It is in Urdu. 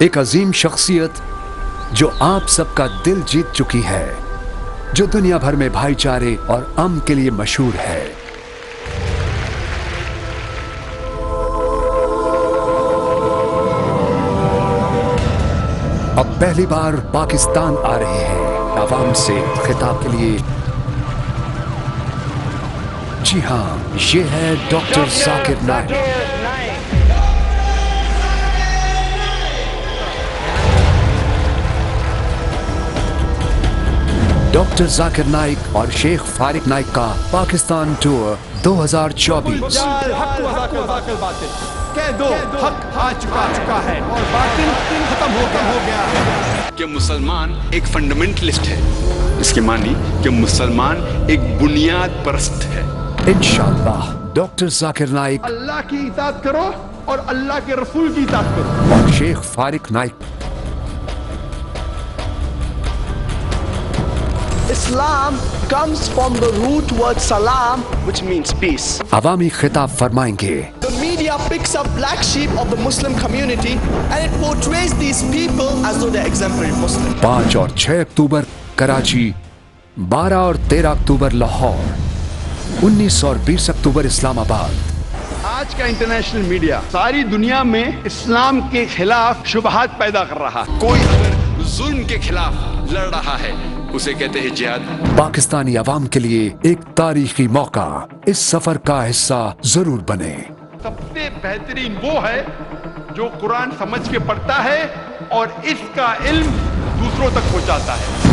ایک عظیم شخصیت جو آپ سب کا دل جیت چکی ہے، جو دنیا بھر میں بھائی چارے اور امن کے لیے مشہور ہے۔ اب پہلی بار پاکستان آ رہے ہیں عوام سے خطاب کے لیے۔ جی ہاں، یہ ہے ڈاکٹر ذاکر نائک۔ ڈاکٹر ذاکر نائک اور شیخ فارق نائک کا پاکستان ٹور 2024۔ کہہ دو حق آ چکا ہے اور باطل ختم ہو گیا کہ مسلمان ایک فنڈامنٹلسٹ ہے، اس کے معنی کہ مسلمان ایک بنیاد پرست ہے۔ انشاءاللہ ڈاکٹر ذاکر نائک اللہ کی اطاعت کرو اور اللہ کے رسول کی اطاعت کرو۔ اور شیخ فارق Naik Islam comes from the root word salam, which means peace. عوامی خطاب فرمائیں گے۔ The media picks up black sheep of the Muslim community and it portrays these people as though they're exemplary Muslim. 5 اور 6 اکتوبر کراچی، 12 اور 13 اکتوبر لاہور، 19 اور 20 اکتوبر اسلام آباد۔ آج کا انٹرنیشنل میڈیا ساری دنیا میں اسلام کے خلاف شبہات پیدا کر رہا ہے۔ کوئی اگر ظلم کے خلاف لڑ رہا ہے اسے کہتے ہیں جہاد۔ پاکستانی عوام کے لیے ایک تاریخی موقع، اس سفر کا حصہ ضرور بنے۔ سب سے بہترین وہ ہے جو قرآن سمجھ کے پڑھتا ہے اور اس کا علم دوسروں تک پہنچاتا ہے۔